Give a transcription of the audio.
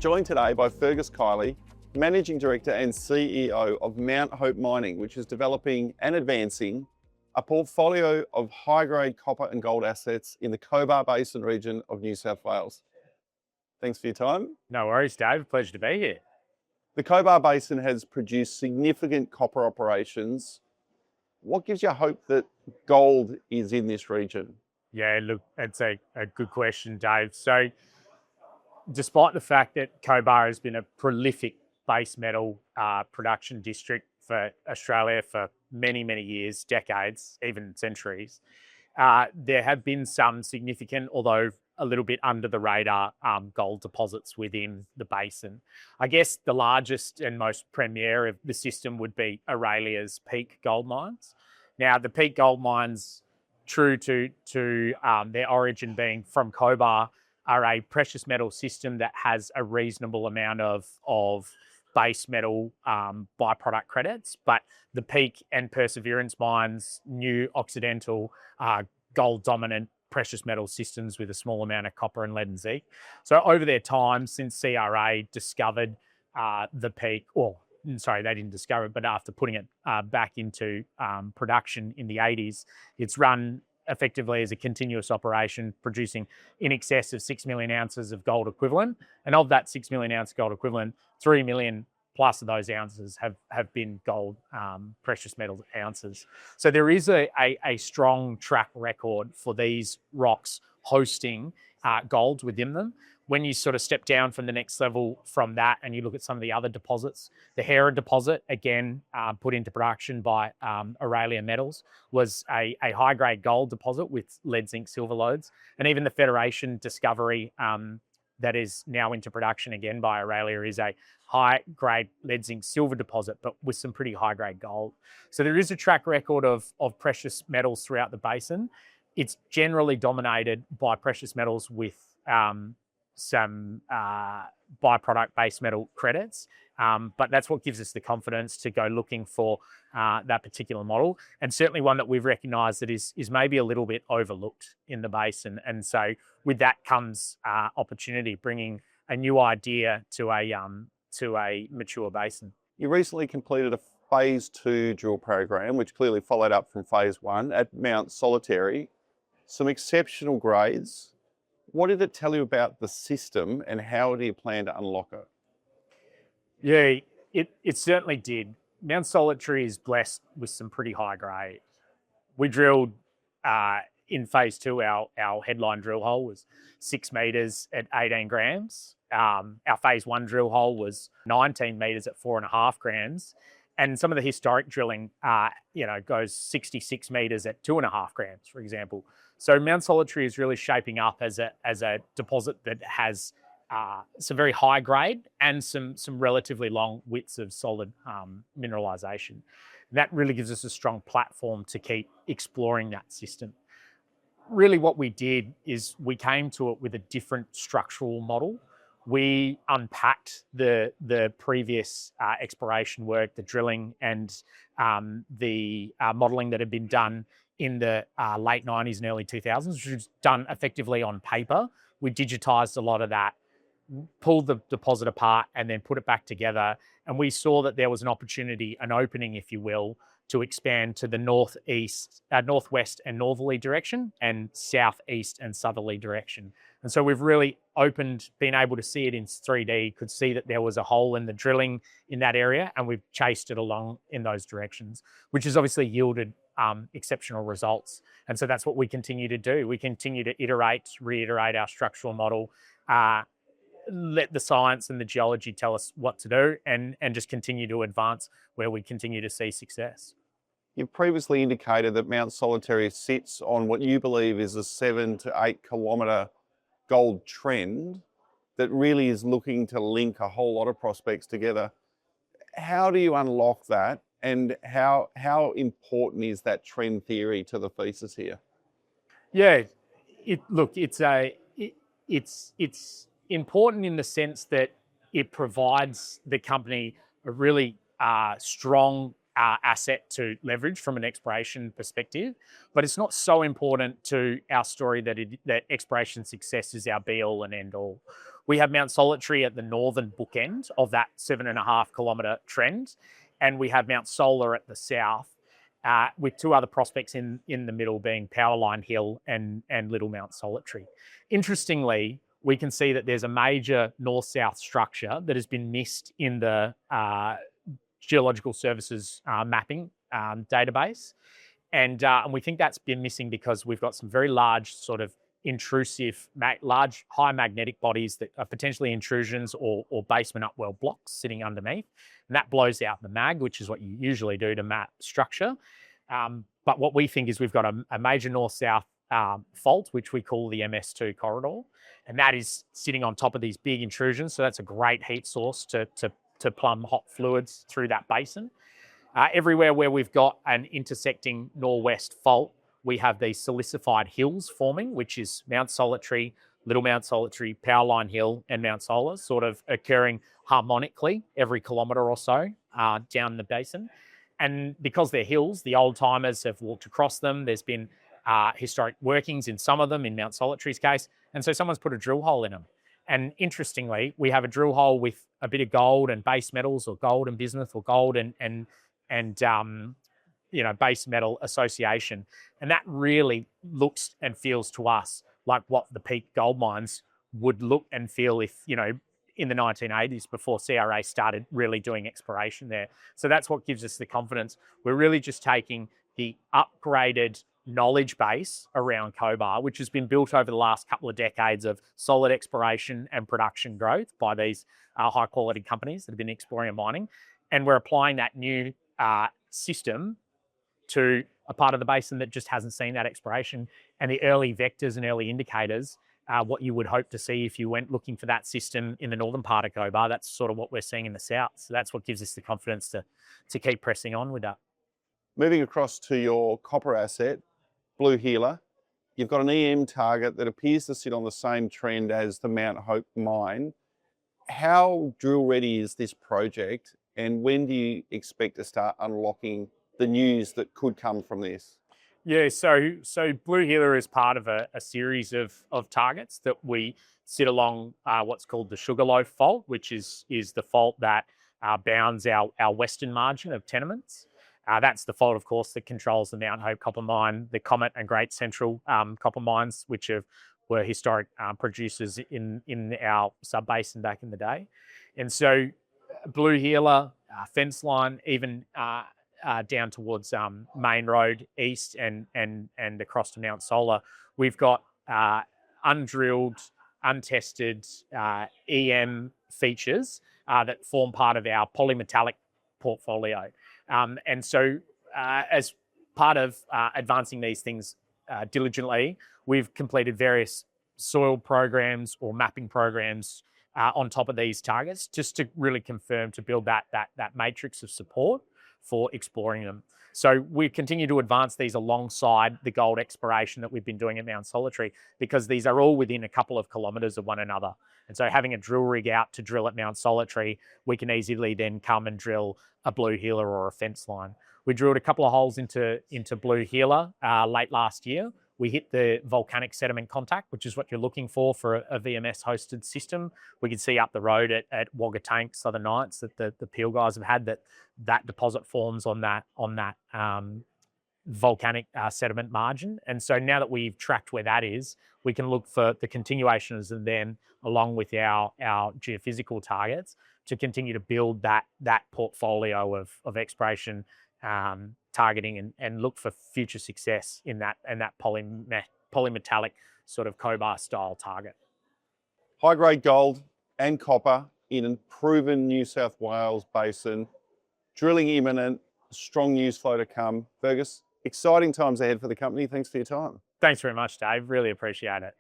joined today by Fergus Kiley, Managing Director and CEO of Mount Hope Mining, which is developing and advancing a portfolio of high-grade copper and gold assets in the Cobar Basin region of New South Wales. Thanks for your time. No worries, Dave. Pleasure to be here. The Cobar Basin has produced significant copper operations. What gives you hope that gold is in this region? Yeah, look, that's a good question, Dave. So despite the fact that Cobar has been a prolific base metal production district for Australia for many, many years, decades, even centuries, there have been some significant, although a little bit under the radar, gold deposits within the basin. I guess the largest and most premier of the system would be Aurelia's Peak gold mines. Now, the Peak gold mines, true to their origin being from Cobar, are a precious metal system that has a reasonable amount of base metal byproduct credits, but the Peak and Perseverance mines, new Occidental, gold dominant precious metal systems with a small amount of copper and lead and zinc. So over their time since CRA discovered the Peak, sorry, they didn't discover it, but after putting it back into production in the 80s, it's run effectively as a continuous operation, producing in excess of 6 million ounces of gold equivalent. And of that 6 million ounce gold equivalent, 3 million plus of those ounces have been gold precious metal ounces. So there is a strong track record for these rocks hosting gold within them. When you sort of step down from the next level from that and you look at some of the other deposits, the Hera deposit, again, put into production by Aurelia Metals, was a high-grade gold deposit with lead, zinc, silver lodes. And even the Federation discovery that is now into production again by Aurelia is a high-grade lead, zinc, silver deposit, but with some pretty high-grade gold. So there is a track record of precious metals throughout the basin. It's generally dominated by precious metals with some byproduct base metal credits, but that's what gives us the confidence to go looking for that particular model, and certainly one that we've recognised that is maybe a little bit overlooked in the basin. And so with that comes opportunity, bringing a new idea to a mature basin. You recently completed a phase 2 drill program, which clearly followed up from phase 1 at Mount Solitary. Some exceptional grades. What did it tell you about the system and how do you plan to unlock it? Yeah, it certainly did. Mount Solitary is blessed with some pretty high grade. We drilled in phase 2, our headline drill hole was 6 metres at 18 grams. Our phase 1 drill hole was 19 metres at 4.5 grams. And some of the historic drilling, goes 66 metres at 2.5 grams, for example. So Mount Solitary is really shaping up as a deposit that has some very high grade and some relatively long widths of solid mineralisation. And that really gives us a strong platform to keep exploring that system. Really what we did is we came to it with a different structural model. We unpacked the previous exploration work, the drilling and the modelling that had been done in the late 90s and early 2000s, which was done effectively on paper. We digitised a lot of that, pulled the deposit apart and then put it back together. And we saw that there was an opportunity, an opening, if you will, to expand to the northwest and northerly direction and southeast and southerly direction. And so we've really been able to see it in 3D, could see that there was a hole in the drilling in that area, and we've chased it along in those directions, which has obviously yielded exceptional results. And so that's what we continue to do. We continue to reiterate our structural model, let the science and the geology tell us what to do, and just continue to advance where we continue to see success. You've previously indicated that Mount Solitary sits on what you believe is a 7 to 8 kilometre gold trend that really is looking to link a whole lot of prospects together. How do you unlock that, and how important is that trend theory to the thesis here? Yeah, it's important in the sense that it provides the company a really strong asset to leverage from an exploration perspective, but it's not so important to our story that exploration success is our be all and end all. we have Mount Solitary at the northern bookend of that 7.5 kilometre trend, and we have Mount Solar at the south, with two other prospects in the middle being Powerline Hill and Little Mount Solitary. Interestingly, we can see that there's a major north-south structure that has been missed in the Geological Services mapping database. And we think that's been missing because we've got some very large sort of intrusive, large high magnetic bodies that are potentially intrusions or basement upwell blocks sitting underneath. And that blows out the mag, which is what you usually do to map structure. But what we think is we've got a major north-south fault, which we call the MS2 Corridor. And that is sitting on top of these big intrusions. So that's a great heat source to plumb hot fluids through that basin. Everywhere where we've got an intersecting northwest fault, we have these silicified hills forming, which is Mount Solitary, Little Mount Solitary, Powerline Hill, and Mount Solar, sort of occurring harmonically every kilometre or so down the basin. And because they're hills, the old timers have walked across them. There's been historic workings in some of them, in Mount Solitary's case. And so someone's put a drill hole in them. And interestingly, we have a drill hole with a bit of gold and base metals, or gold and bismuth, or gold and base metal association. And that really looks and feels to us like what the Peak gold mines would look and feel if, in the 1980s, before CRA started really doing exploration there. So that's what gives us the confidence. We're really just taking the upgraded knowledge base around Cobar, which has been built over the last couple of decades of solid exploration and production growth by these high quality companies that have been exploring and mining. And we're applying that new system to a part of the basin that just hasn't seen that exploration. And the early vectors and early indicators, what you would hope to see if you went looking for that system in the northern part of Cobar, that's sort of what we're seeing in the south. So that's what gives us the confidence to keep pressing on with that. Moving across to your copper asset, Blue Healer, you've got an EM target that appears to sit on the same trend as the Mount Hope mine. How drill ready is this project, and when do you expect to start unlocking the news that could come from this? Yeah, so Blue Healer is part of a series of targets that we sit along what's called the Sugarloaf Fault, which is the fault that bounds our western margin of tenements. That's the fault, of course, that controls the Mount Hope copper mine, the Comet and Great Central copper mines, which were historic producers in our sub-basin back in the day. And so Blue Healer, fence line, even down towards Main Road East and across to Mount Solar, we've got undrilled, untested EM features that form part of our polymetallic portfolio. And so as part of advancing these things diligently, we've completed various soil programs or mapping programs on top of these targets, just to really confirm, to build that matrix of support for exploring them. So we continue to advance these alongside the gold exploration that we've been doing at Mount Solitary, because these are all within a couple of kilometres of one another. And so having a drill rig out to drill at Mount Solitary, we can easily then come and drill a Blue Healer or a fence line. We drilled a couple of holes into Blue Healer late last year. We hit the volcanic sediment contact, which is what you're looking for a VMS-hosted system. We can see up the road at Wagga Tank, Southern Nights, that the Peel guys have had that deposit forms on that volcanic sediment margin. And so now that we've tracked where that is, we can look for the continuations, and then along with our geophysical targets, to continue to build that portfolio of exploration targeting and look for future success in that polymetallic sort of Cobar style target. High grade gold and copper in a proven New South Wales basin, drilling imminent, strong news flow to come. Fergus, exciting times ahead for the company. Thanks for your time. Thanks very much, Dave. Really appreciate it.